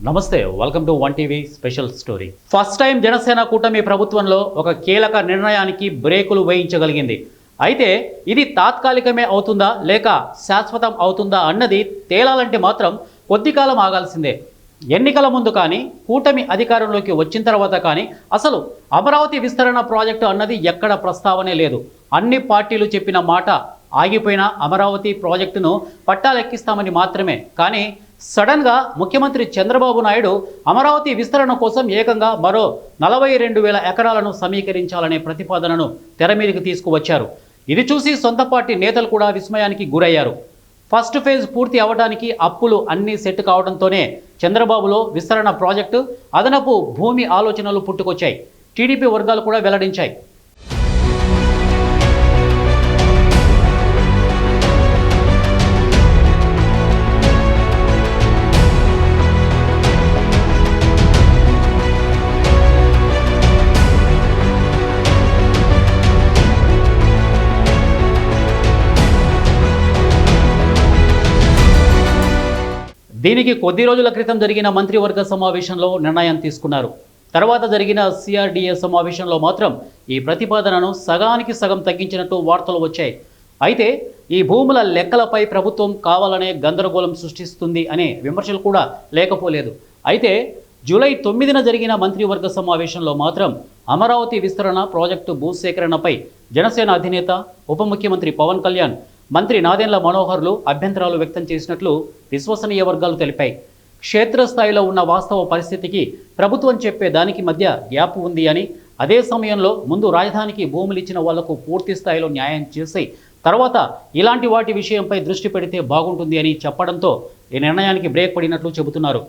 నమస్తే, welcome to one TV special story. First time Janasena కూటమి ప్రభుత్వంలో ఒక కీలక నిర్ణయానికి బ్రేకులు వేయించగలిగింది. అయితే ఇది తాత్కాలికమే అవుతుందా లేక శాశ్వతం అవుతుందా అన్నది తేలాలంటే మాత్రం కొద్ది కాలం ఆగాల్సిందే. ఎన్నికల ముందు కానీ, కూటమి అధికారంలోకి వచ్చిన తర్వాత కానీ అసలు అమరావతి విస్తరణ ప్రాజెక్టు అన్నది ఎక్కడ ప్రస్తావనే లేదు. అన్ని పార్టీలు చెప్పిన మాట ఆగిపోయిన అమరావతి ప్రాజెక్టును పట్టాలెక్కిస్తామని మాత్రమే. కానీ సడన్గా ముఖ్యమంత్రి చంద్రబాబు నాయుడు అమరావతి విస్తరణ కోసం ఏకంగా మరో 42,000 ఎకరాలను సమీకరించాలనే ప్రతిపాదనను తెర మీదకి తీసుకువచ్చారు. ఇది చూసి సొంత పార్టీ నేతలు కూడా విస్మయానికి గురయ్యారు. ఫస్ట్ ఫేజ్ పూర్తి అవడానికి అప్పులు అన్నీ సెట్ కావడంతోనే చంద్రబాబులో విస్తరణ ప్రాజెక్టు, అదనపు భూమి ఆలోచనలు పుట్టుకొచ్చాయి. టీడీపీ వర్గాలు కూడా వెల్లడించాయి. దీనికి కొద్ది రోజుల క్రితం జరిగిన మంత్రివర్గ సమావేశంలో నిర్ణయం తీసుకున్నారు. తర్వాత జరిగిన సిఆర్డీఏ సమావేశంలో మాత్రం ఈ ప్రతిపాదనను సగానికి సగం తగ్గించినట్టు వార్తలు వచ్చాయి. అయితే ఈ భూముల లెక్కలపై ప్రభుత్వం కావాలనే గందరగోళం సృష్టిస్తుంది అనే విమర్శలు కూడా లేకపోలేదు. అయితే జూలై 9న జరిగిన మంత్రివర్గ సమావేశంలో మాత్రం అమరావతి విస్తరణ ప్రాజెక్టు భూసేకరణపై జనసేన అధినేత ఉప ముఖ్యమంత్రి పవన్ కళ్యాణ్, మంత్రి నాదెండ్ల మనోహర్లు అభ్యంతరాలు వ్యక్తం చేసినట్లు విశ్వసనీయ వర్గాలు తెలిపాయి. క్షేత్రస్థాయిలో ఉన్న వాస్తవ పరిస్థితికి ప్రభుత్వం చెప్పే దానికి మధ్య గ్యాప్ ఉంది అని, అదే సమయంలో ముందు రాజధానికి భూములు ఇచ్చిన వాళ్లకు పూర్తి స్థాయిలో న్యాయం చేసి తర్వాత ఇలాంటి వాటి విషయంపై దృష్టి పెడితే బాగుంటుంది అని చెప్పడంతో ఈ నిర్ణయానికి బ్రేక్ పడినట్లు చెబుతున్నారు.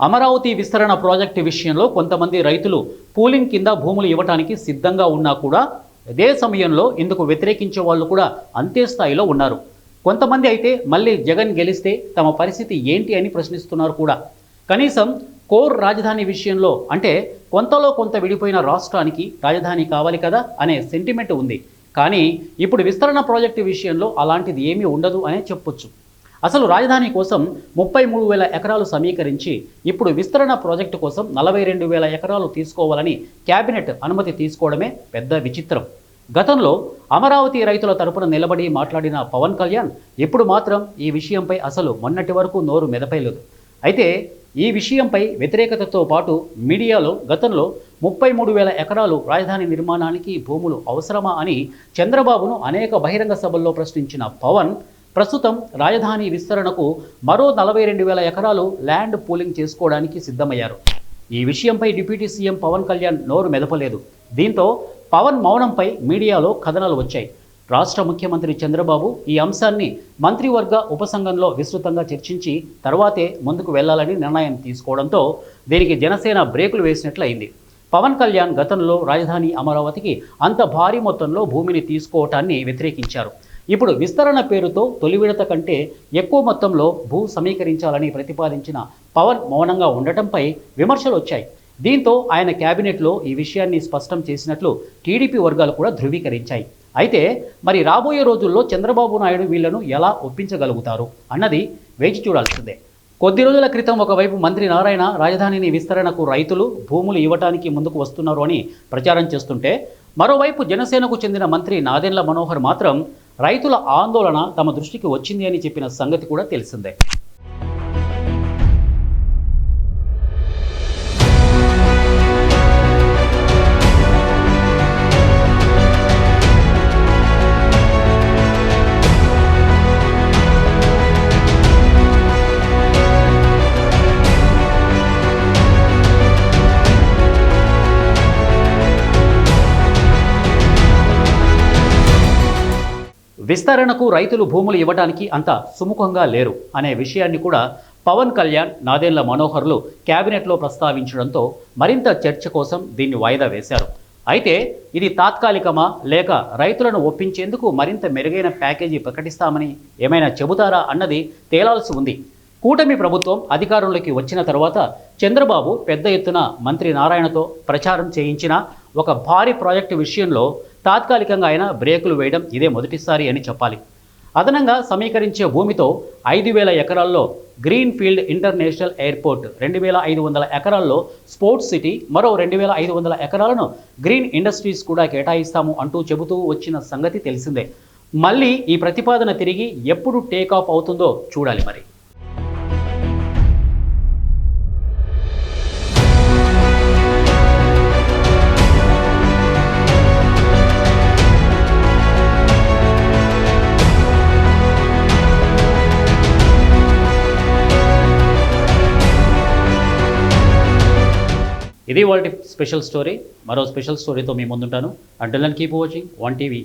అమరావతి విస్తరణ ప్రాజెక్టు విషయంలో కొంతమంది రైతులు పూలింగ్ కింద భూములు ఇవ్వడానికి సిద్ధంగా ఉన్నా కూడా అదే సమయంలో ఇందుకు వ్యతిరేకించే వాళ్ళు కూడా అంతే స్థాయిలో ఉన్నారు. కొంతమంది అయితే మళ్ళీ జగన్ గెలిస్తే తమ పరిస్థితి ఏంటి అని ప్రశ్నిస్తున్నారు కూడా. కనీసం కోర్ రాజధాని విషయంలో అంటే కొంతలో కొంత విడిపోయిన రాష్ట్రానికి రాజధాని కావాలి కదా అనే సెంటిమెంట్ ఉంది. కానీ ఇప్పుడు విస్తరణ ప్రాజెక్టు విషయంలో అలాంటిది ఏమీ ఉండదు అనే చెప్పొచ్చు. అసలు రాజధాని కోసం 33,000 ఎకరాలు సమీకరించి ఇప్పుడు విస్తరణ ప్రాజెక్టు కోసం 42,000 ఎకరాలు తీసుకోవాలని కేబినెట్ అనుమతి తీసుకోవడమే పెద్ద విచిత్రం. గతంలో అమరావతి రైతుల తరపున నిలబడి మాట్లాడిన పవన్ కళ్యాణ్ ఇప్పుడు మాత్రం ఈ విషయంపై అసలు మొన్నటి వరకు నోరు మెదపలేదు. అయితే ఈ విషయంపై వ్యతిరేకతతో పాటు మీడియాలో గతంలో 33,000 ఎకరాలు రాజధాని నిర్మాణానికి భూములు అవసరమా అని చంద్రబాబును అనేక బహిరంగ సభల్లో ప్రశ్నించిన పవన్ ప్రస్తుతం రాజధాని విస్తరణకు మరో 42,000 ఎకరాలు ల్యాండ్ పూలింగ్ చేసుకోవడానికి సిద్ధమయ్యారు. ఈ విషయంపై డిప్యూటీ సీఎం పవన్ కళ్యాణ్ నోరు మెదపలేదు. దీంతో పవన్ మౌనంపై మీడియాలో కథనాలు వచ్చాయి. రాష్ట్ర ముఖ్యమంత్రి చంద్రబాబు ఈ అంశాన్ని మంత్రివర్గ ఉపసంఘంలో విస్తృతంగా చర్చించి తర్వాతే ముందుకు వెళ్లాలని నిర్ణయం తీసుకోవడంతో దీనికి జనసేన బ్రేకులు వేసినట్లయింది. పవన్ కళ్యాణ్ గతంలో రాజధాని అమరావతికి అంత భారీ మొత్తంలో భూమిని తీసుకోవటాన్ని వ్యతిరేకించారు. ఇప్పుడు విస్తరణ పేరుతో తొలి విడత కంటే ఎక్కువ మొత్తంలో భూ సమీకరించాలని ప్రతిపాదించిన పవన్ మౌనంగా ఉండటంపై విమర్శలు వచ్చాయి. దీంతో ఆయన కేబినెట్లో ఈ విషయాన్ని స్పష్టం చేసినట్లు టీడీపీ వర్గాలు కూడా ధృవీకరించాయి. అయితే మరి రాబోయే రోజుల్లో చంద్రబాబు నాయుడు వీళ్లను ఎలా ఒప్పించగలుగుతారు అన్నది వేచి చూడాల్సిందే. కొద్ది రోజుల క్రితం ఒకవైపు మంత్రి నారాయణ రాజధానిని విస్తరణకు రైతులు భూములు ఇవ్వటానికి ముందుకు వస్తున్నారు అని ప్రచారం చేస్తుంటే, మరోవైపు జనసేనకు చెందిన మంత్రి నాదెండ్ల మనోహర్ మాత్రం రైతుల ఆందోళన తమ దృష్టికి వచ్చింది అని చెప్పిన సంగతి కూడా తెలిసిందే. విస్తరణకు రైతులు భూములు ఇవ్వడానికి అంత సుముఖంగా లేరు అనే విషయాన్ని కూడా పవన్ కళ్యాణ్, నాదెండ్ల మనోహర్లు కేబినెట్లో ప్రస్తావించడంతో మరింత చర్చ కోసం దీన్ని వాయిదా వేశారు. అయితే ఇది తాత్కాలికమా లేక రైతులను ఒప్పించేందుకు మరింత మెరుగైన ప్యాకేజీ ప్రకటిస్తామని ఏమైనా చెబుతారా అన్నది తేలాల్సి ఉంది. కూటమి ప్రభుత్వం అధికారంలోకి వచ్చిన తర్వాత చంద్రబాబు పెద్ద ఎత్తున మంత్రి నారాయణతో ప్రచారం చేయించిన ఒక భారీ ప్రాజెక్టు విషయంలో తాత్కాలికంగా ఆయన బ్రేకులు వేయడం ఇదే మొదటిసారి అని చెప్పాలి. అదనంగా సమీకరించే భూమితో 5,000 ఎకరాల్లో గ్రీన్ ఫీల్డ్ ఇంటర్నేషనల్ ఎయిర్పోర్ట్, 2,500 ఎకరాల్లో స్పోర్ట్స్ సిటీ, మరో 2,500 ఎకరాలను గ్రీన్ ఇండస్ట్రీస్ కూడా కేటాయిస్తాము అంటూ చెబుతూ వచ్చిన సంగతి తెలిసిందే. మళ్ళీ ఈ ప్రతిపాదన తిరిగి ఎప్పుడు టేక్ ఆఫ్ అవుతుందో చూడాలి మరి. ఇది వాళ్ళ స్పెషల్ స్టోరీ. మరో స్పెషల్ స్టోరీతో మీ ముందుంటాను. Until then keep watching 1 TV.